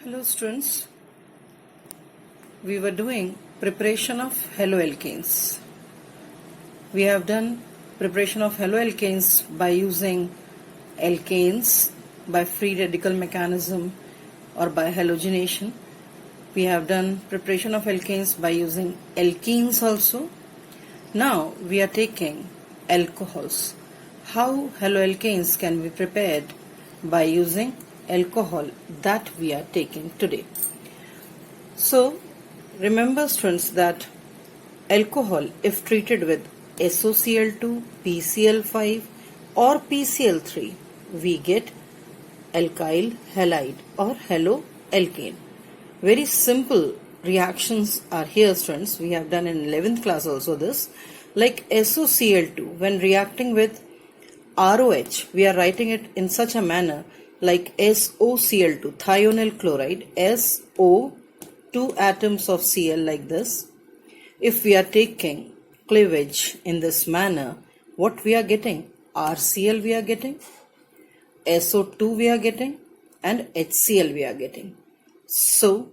Hello students, we were doing preparation of haloalkanes. We have done preparation of haloalkanes by using alkanes by free radical mechanism or by halogenation. We have done preparation of alkanes by using alkenes also. Now we are taking alcohols. How haloalkanes can be prepared by using alcohol that we are taking today. So remember students that alcohol, if treated with SOCl2, PCl5 or PCl3, we get alkyl halide or haloalkane. Very simple reactions are here students. We have done in 11th class also this. Like SOCl2, when reacting with ROH, we are writing it in such a manner like SOCl2, thionyl chloride, SO, 2 atoms of Cl like this. If we are taking cleavage in this manner, what we are getting? RCl we are getting, SO2 we are getting, and HCl we are getting. So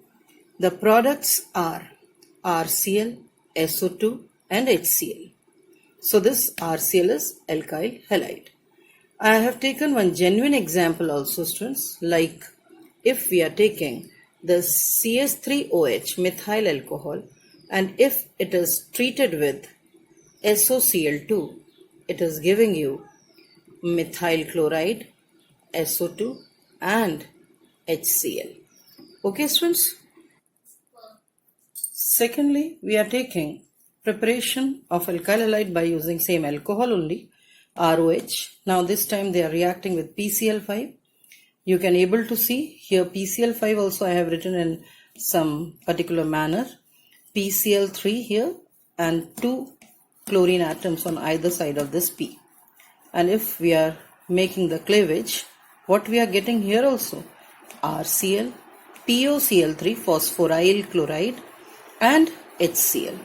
the products are RCl, SO2 and HCl. So this RCl is alkyl halide. I have taken one genuine example also students, like if we are taking the CH3OH methyl alcohol and if it is treated with SOCl2, it is giving you methyl chloride, SO2 and HCl. Okay students? Secondly, we are taking preparation of alkyl halide by using same alcohol only, ROH. Now this time they are reacting with PCl5. You can able to see here PCl5 also I have written in some particular manner. PCl3 here and 2 chlorine atoms on either side of this P. And if we are making the cleavage, what we are getting here also? RCl, POCl3 phosphoryl chloride and HCl.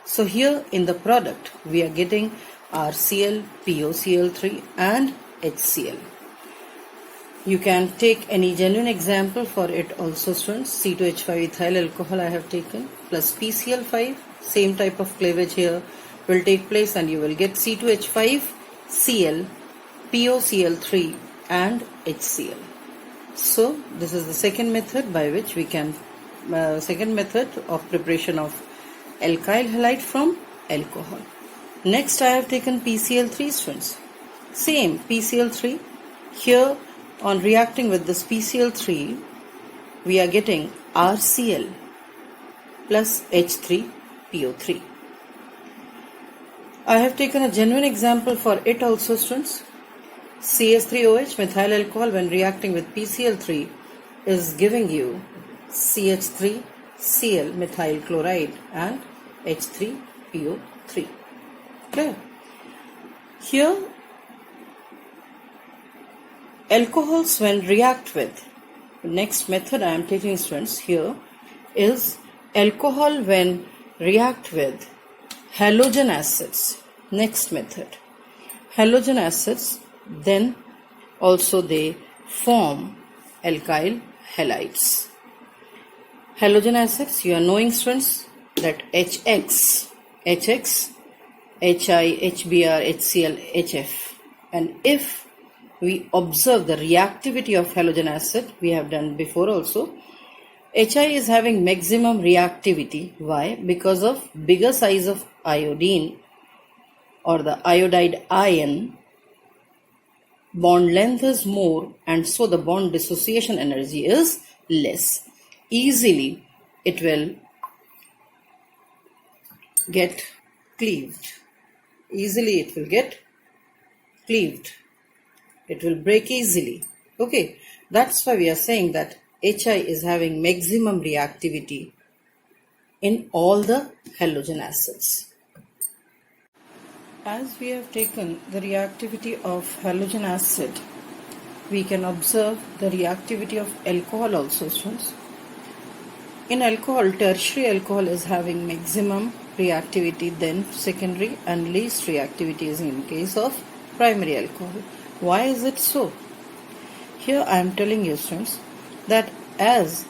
So here in the product we are getting RCl, POCl3 and HCl. You can take any genuine example for it also students. C2H5 ethyl alcohol I have taken plus PCl5, same type of cleavage here will take place and you will get C2H5, Cl, POCl3 and HCl. So this is the second method by which we can, second method of preparation of alkyl halide from alcohol. Next I have taken PCl3 students. Same PCl3. Here on reacting with this PCl3 we are getting RCl plus H3PO3. I have taken a genuine example for it also students. CH3OH methyl alcohol when reacting with PCl3 is giving you CH3Cl methyl chloride and H3PO3. Okay. Here alcohols when react with, next method I am taking students here is alcohol when react with halogen acids. Next method, halogen acids, then also they form alkyl halides. Halogen acids, you are knowing students that HX, HI, HBr, HCl, HF. And if we observe the reactivity of halogen acid, we have done before also, HI is having maximum reactivity. Why? Because of bigger size of iodine or the iodide ion, bond length is more and so the bond dissociation energy is less. Easily it will get cleaved. Easily it will get cleaved. It will break easily. Okay, that's why we are saying that HI is having maximum reactivity in all the halogen acids. As we have taken the reactivity of halogen acid, we can observe the reactivity of alcohol also students. In alcohol, tertiary alcohol is having maximum reactivity, then secondary and least reactivity is in case of primary alcohol. Why is it so? Here I am telling you students that as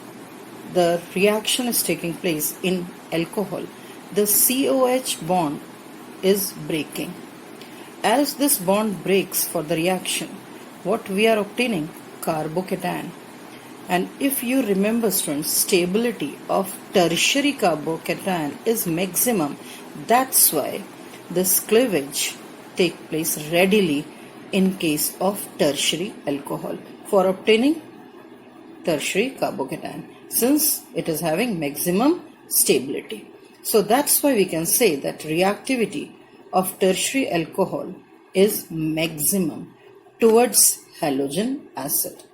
the reaction is taking place in alcohol, the COH bond is breaking. As this bond breaks for the reaction, what we are obtaining? Carbocation. And if you remember, students, stability of tertiary carbocation is maximum. That's why this cleavage take place readily in case of tertiary alcohol for obtaining tertiary carbocation, since it is having maximum stability. So that's why we can say that reactivity of tertiary alcohol is maximum towards halogen acid.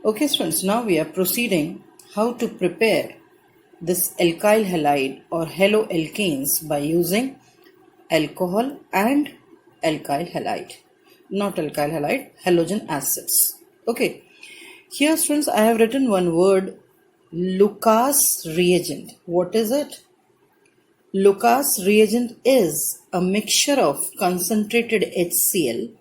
Okay, students, now we are proceeding how to prepare this alkyl halide or haloalkanes by using alcohol and alkyl halide. Not alkyl halide, halogen acids. Okay, here, students, I have written one word, Lucas reagent. What is it? Lucas reagent is a mixture of concentrated HCl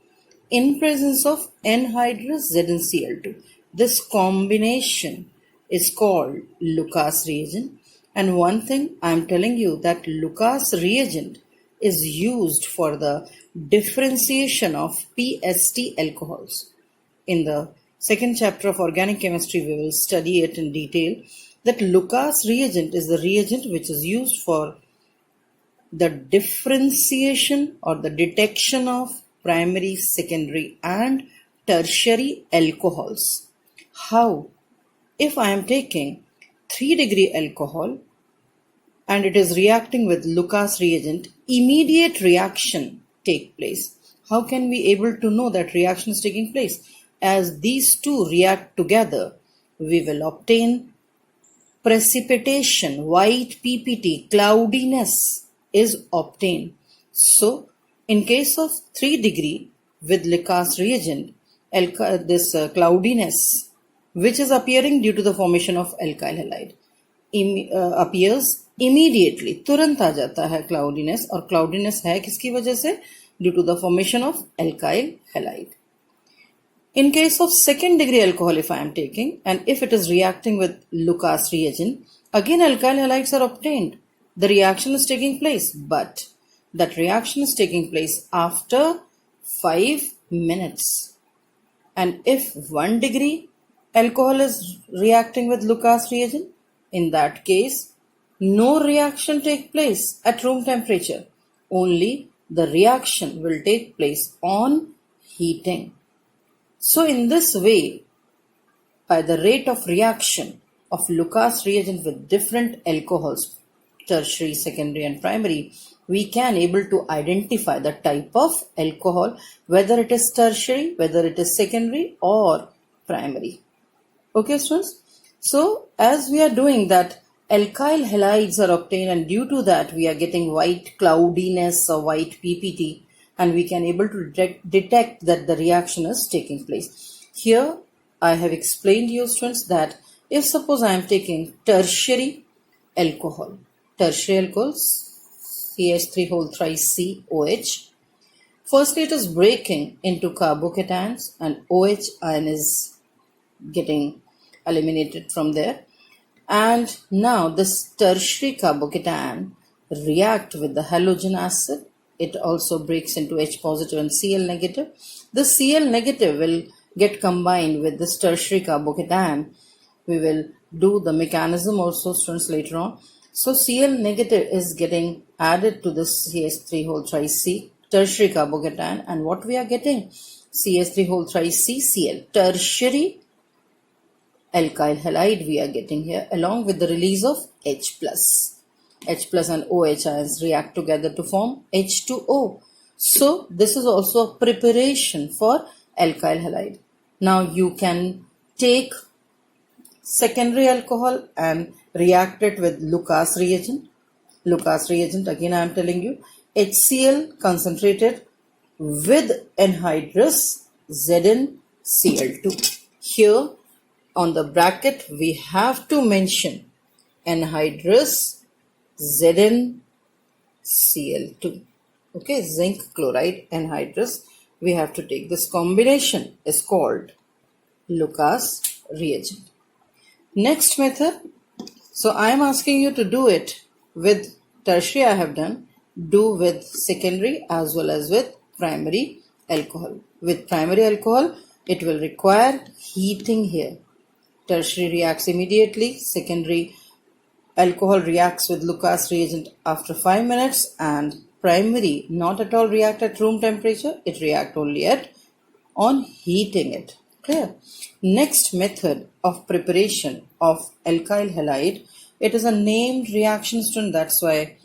in presence of anhydrous ZnCl2. This combination is called Lucas reagent. And one thing I am telling you that Lucas reagent is used for the differentiation of PST alcohols. In the second chapter of organic chemistry, we will study it in detail. That Lucas reagent is the reagent which is used for the differentiation or the detection of primary, secondary and tertiary alcohols. How? If I am taking 3-degree alcohol and it is reacting with Lucas reagent, immediate reaction take place. How can we able to know that reaction is taking place? As these two react together, we will obtain precipitation, white PPT, cloudiness is obtained. So, in case of 3-degree with Lucas reagent, this cloudiness, which is appearing due to the formation of alkyl halide, appears immediately. तुरंत आ जाता है cloudiness, और cloudiness है किसकी वजह से? Due to the formation of alkyl halide. In case of 2nd-degree alcohol, if I am taking, and if it is reacting with Lucas reagent, again alkyl halides are obtained. The reaction is taking place, but that reaction is taking place after 5 minutes. And if 1-degree alcohol is reacting with Lucas reagent, in that case, no reaction take place at room temperature. Only the reaction will take place on heating. So in this way, by the rate of reaction of Lucas reagent with different alcohols, tertiary, secondary and primary, we can able to identify the type of alcohol, whether it is tertiary, whether it is secondary or primary. Okay, students? So as we are doing that, alkyl halides are obtained, and due to that we are getting white cloudiness or white PPT, and we can able to detect that the reaction is taking place. Here I have explained you, students, that if suppose I am taking tertiary alcohol, CH3 whole thrice COH, firstly it is breaking into carbocations and OH ion is getting eliminated from there. And now this tertiary carbocation react with the halogen acid. It also breaks into H positive and Cl negative. The Cl negative will get combined with this tertiary carbocation. We will do the mechanism also, students, later on. So Cl negative is getting added to this CH3 whole thrice C tertiary carbocation, and what we are getting? CH3 whole thrice Cl, tertiary alkyl halide we are getting here, along with the release of H plus. H plus and OH ions react together to form H2O. So this is also a preparation for alkyl halide. Now you can take secondary alcohol and react it with Lucas reagent. Lucas reagent, again I am telling you, HCl concentrated with anhydrous ZnCl2. Here on the bracket we have to mention anhydrous ZnCl2. Okay, zinc chloride anhydrous. We have to take this combination is called Lucas reagent. Next method, so I am asking you to do it with tertiary I have done, do with secondary as well as with primary alcohol. With primary alcohol, it will require heating here. Tertiary reacts immediately, secondary alcohol reacts with Lucas reagent after 5 minutes, and primary not at all react at room temperature, it react only at on heating it. Clear? Next method of preparation of alkyl halide, it is a named reaction student, that's why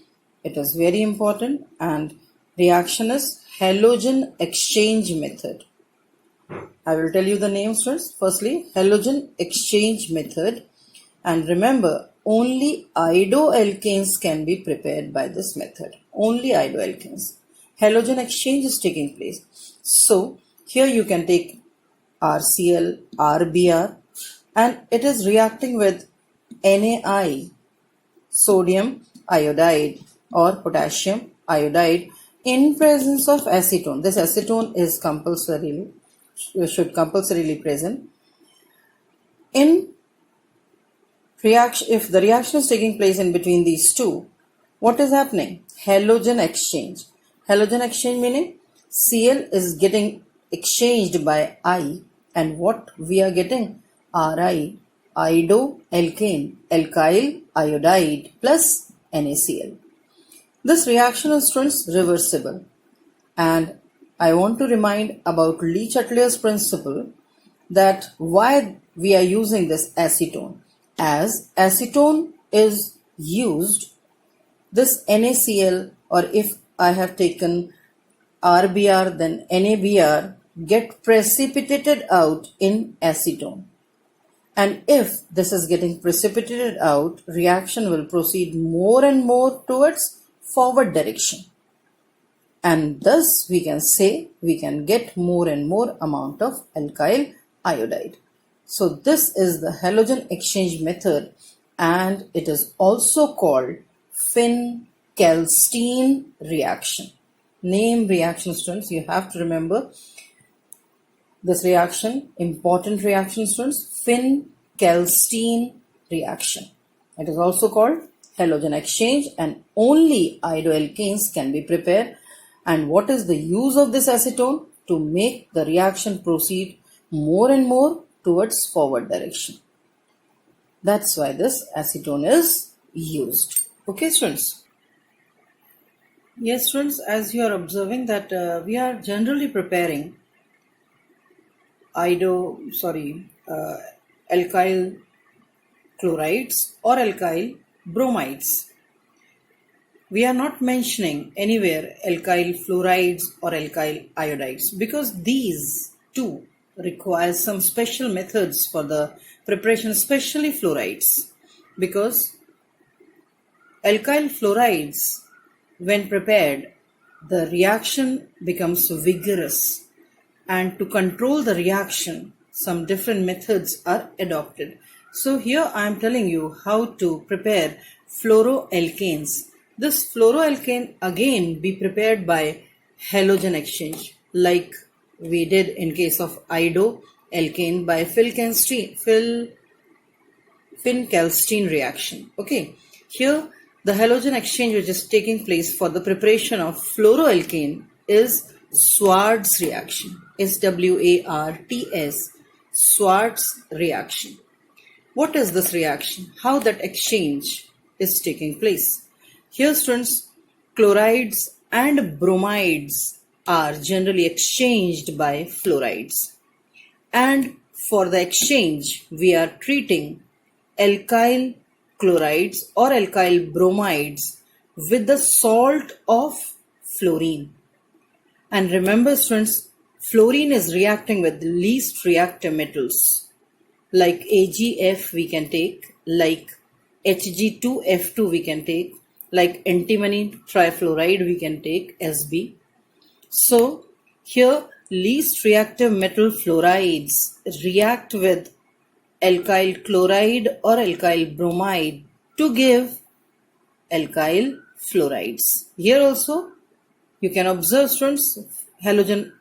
it is very important, and reaction is halogen exchange method. I will tell you the names first. Firstly, halogen exchange method, and remember only iodoalkanes can be prepared by this method. Only iodoalkanes. Halogen exchange is taking place. So here you can take RCl, RBr, and it is reacting with NaI, sodium iodide or potassium iodide, in presence of acetone. This acetone is should compulsorily present. In reaction, if the reaction is taking place in between these two, what is happening? Halogen exchange. Halogen exchange meaning Cl is getting exchanged by I, and what we are getting? Ri, iodoalkane, alkyl iodide plus NaCl. This reaction is, students, reversible, and I want to remind about Le-Chatelier's principle, that why we are using this acetone. As acetone is used, this NaCl, or if I have taken RBr then NaBr, get precipitated out in acetone. And if this is getting precipitated out, reaction will proceed more and more towards forward direction. And thus we can say we can get more and more amount of alkyl iodide. So this is the halogen exchange method, and it is also called Finn-Kalstein reaction. Name reaction, students, you have to remember this reaction, important reaction, students, Finn-Kalstein reaction. It is also called halogen exchange, and only iodoalkanes can be prepared. And what is the use of this acetone? To make the reaction proceed more and more towards forward direction. That's why this acetone is used. Okay, students? Yes, students, as you are observing that we are generally preparing alkyl chlorides or alkyl bromides. We are not mentioning anywhere alkyl fluorides or alkyl iodides, because these two require some special methods for the preparation, especially fluorides, because alkyl fluorides, when prepared, the reaction becomes vigorous, and to control the reaction, some different methods are adopted. So here I am telling you how to prepare fluoroalkanes. This fluoroalkane again be prepared by halogen exchange, like we did in case of iodoalkane by Finn-Kalstein reaction. Okay, here the halogen exchange which is taking place for the preparation of fluoroalkane is Swartz reaction. SWARTS, Swartz reaction. What is this reaction? How that exchange is taking place? Here, students, chlorides and bromides are generally exchanged by fluorides. And for the exchange, we are treating alkyl chlorides or alkyl bromides with the salt of fluorine. And remember, students, fluorine is reacting with least reactive metals. Like AgF we can take, like Hg2F2 we can take, like antimony trifluoride we can take, Sb. So here least reactive metal fluorides react with alkyl chloride or alkyl bromide to give alkyl fluorides. Here also you can observe, students, halogen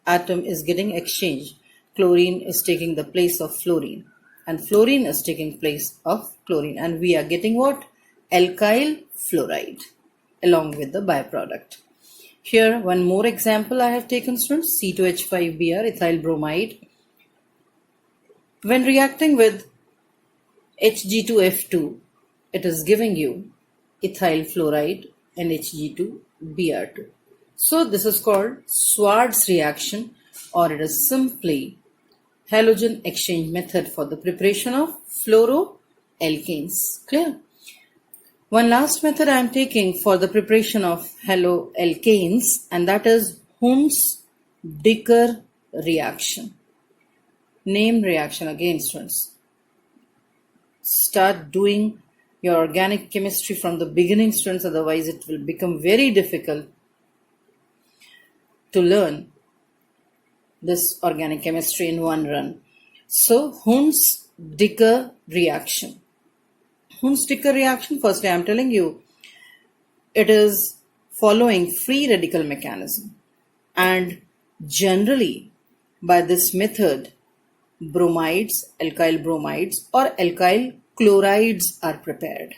atom is getting exchanged. Chlorine is taking the place of fluorine. and fluorine is taking place of chlorine, and we are getting what? Alkyl fluoride along with the byproduct. Here one more example I have taken, students, C2H5Br, ethyl bromide. When reacting with Hg2F2, it is giving you ethyl fluoride and Hg2Br2. So this is called Swartz reaction, or it is simply halogen exchange method for the preparation of fluoroalkanes. Clear? One last method I am taking for the preparation of haloalkanes, and that is Hunsdiker reaction. Name reaction again, students. Start doing your organic chemistry from the beginning, students, otherwise it will become very difficult to learn this organic chemistry in one run. So, Hunsdiker reaction. Hunsdiker reaction, firstly I am telling you, it is following free radical mechanism, and generally by this method bromides, alkyl bromides or alkyl chlorides are prepared.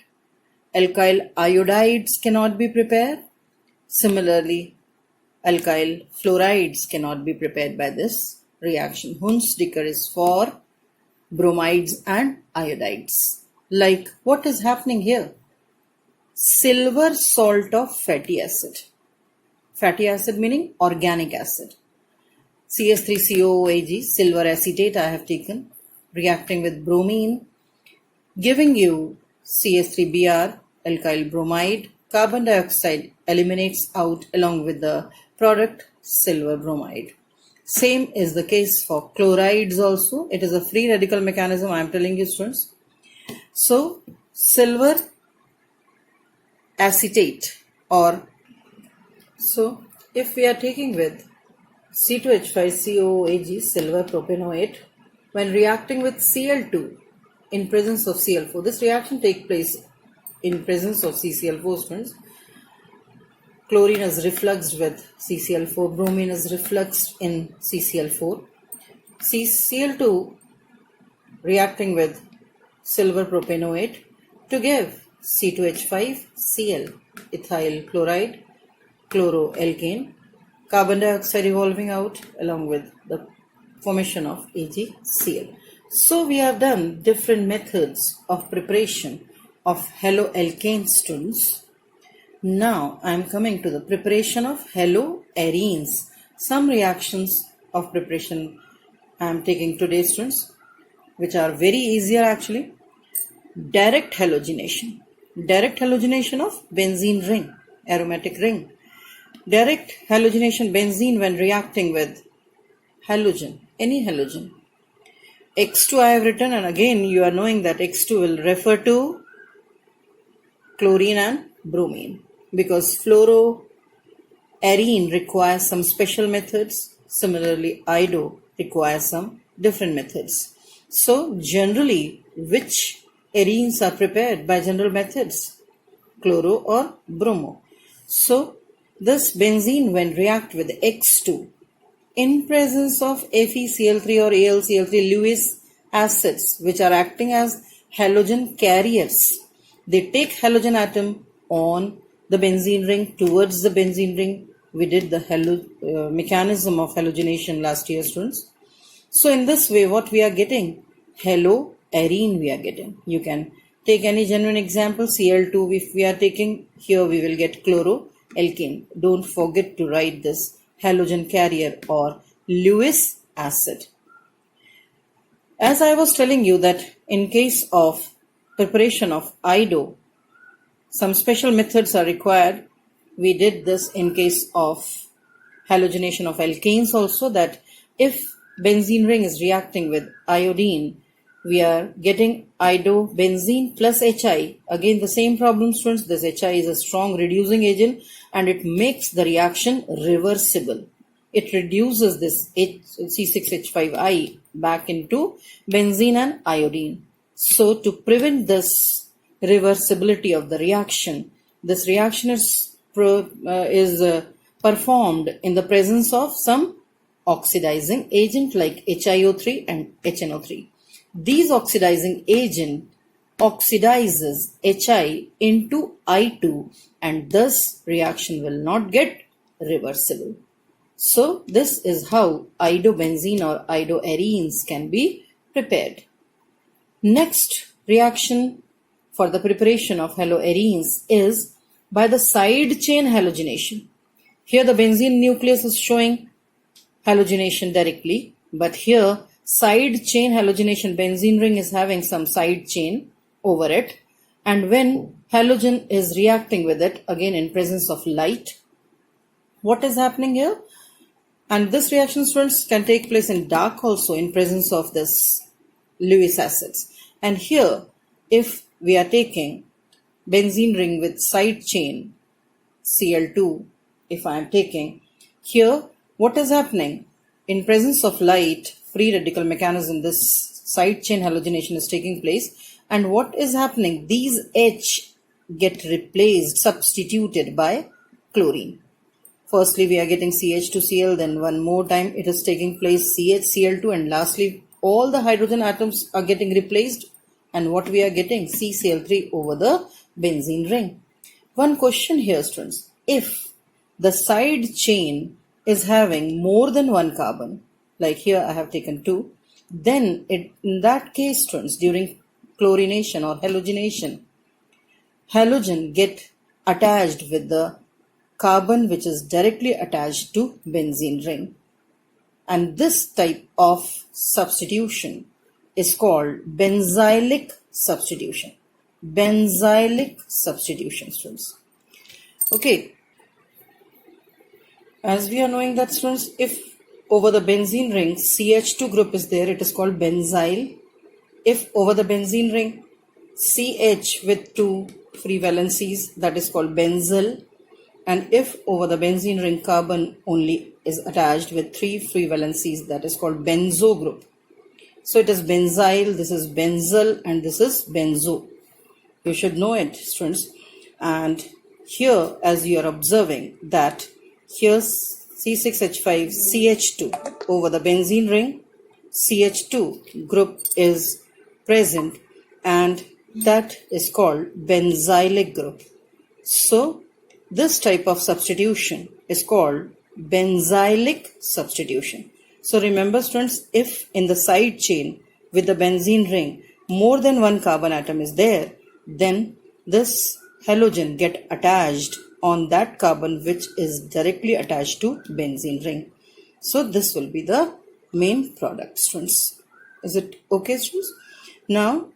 Alkyl iodides cannot be prepared. Similarly, alkyl fluorides cannot be prepared by this reaction. Hunsdiker is for bromides and iodides. Like what is happening here? Silver salt of fatty acid. Fatty acid meaning organic acid. CS3COOAg, silver acetate I have taken, reacting with bromine, giving you CS3Br, alkyl bromide. Carbon dioxide eliminates out along with the product silver bromide. Same is the case for chlorides also. It is a free radical mechanism, I am telling you, students. So, silver acetate, or so if we are taking with C2H5COOAg, silver propanoate, when reacting with Cl2 in presence of Cl4, this reaction takes place in presence of CCl4, students. Chlorine is refluxed with CCl4, bromine is refluxed in CCl4. Cl2 reacting with silver propanoate to give C2H5Cl, ethyl chloride, chloroalkane, carbon dioxide evolving out along with the formation of AgCl. So we have done different methods of preparation of haloalkane, students. Now I am coming to the preparation of haloarenes. Some reactions of preparation I am taking today, students, which are very easier actually. Direct halogenation. Direct halogenation of benzene ring, aromatic ring. Direct halogenation benzene when reacting with halogen, any halogen. X2 I have written, and again you are knowing that X2 will refer to chlorine and bromine, because fluoroarene requires some special methods. Similarly, ido requires some different methods. So generally, which arenes are prepared by general methods? Chloro or bromo. So this benzene when react with X2 in presence of FeCl3 or AlCl3, Lewis acids, which are acting as halogen carriers. They take halogen atom on the benzene ring towards the benzene ring. We did the mechanism of halogenation last year, students. So in this way, what we are getting? Haloarene we are getting. You can take any genuine example. Cl2 if we are taking, here we will get chloroalkane. Don't forget to write this halogen carrier or Lewis acid. As I was telling you that in case of preparation of IDO, some special methods are required. We did this in case of halogenation of alkanes also, that if benzene ring is reacting with iodine, we are getting ido benzene plus HI. Again the same problem, students. This HI is a strong reducing agent and it makes the reaction reversible. It reduces this C6H5I back into benzene and iodine. So to prevent this reversibility of the reaction, this reaction is performed in the presence of some oxidizing agent like HiO3 and HNO3. These oxidizing agent oxidizes Hi into I2, and thus reaction will not get reversible. So this is how iodobenzene or iodoarenes can be prepared. Next reaction for the preparation of haloarenes is by the side chain halogenation. Here the benzene nucleus is showing halogenation directly, but here side chain halogenation, benzene ring is having some side chain over it, and when halogen is reacting with it, again in presence of light, what is happening here? And this reaction, students, can take place in dark also in presence of this Lewis acids. And here, if we are taking benzene ring with side chain Cl2, if I am taking here, what is happening? In presence of light, free radical mechanism, this side chain halogenation is taking place. And what is happening? These H get replaced, substituted by chlorine. Firstly, we are getting CH2Cl, then one more time it is taking place CHCl2, and lastly all the hydrogen atoms are getting replaced, and what we are getting? CCl3 over the benzene ring. One question here, students. If the side chain is having more than one carbon, like here I have taken 2, then in that case, students, during chlorination or halogenation, halogen get attached with the carbon which is directly attached to benzene ring. And this type of substitution is called benzylic substitution. Benzylic substitution, students. Okay. As we are knowing that, students, if over the benzene ring CH2 group is there, it is called benzyl. If over the benzene ring CH with 2 free valencies, that is called benzyl. And if over the benzene ring carbon only is attached with 3 free valencies, that is called benzo group. So it is benzyl, this is benzyl, and this is benzo. You should know it, students. And here, as you are observing, that here's C6H5 CH2 over the benzene ring, CH2 group is present, and that is called benzylic group. So this type of substitution is called benzylic substitution. So remember, students, if in the side chain with the benzene ring more than one carbon atom is there, then this halogen get attached on that carbon which is directly attached to benzene ring. So this will be the main product, students. Is it okay, students? Now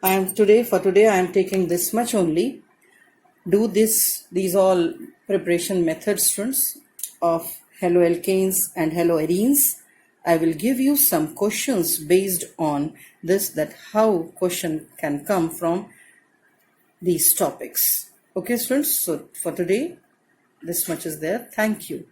for today I am taking this much only. Do these all preparation methods, students, of haloalkanes and haloarenes. I will give you some questions based on this, that how question can come from these topics. Okay, students, so for today this much is there. Thank you.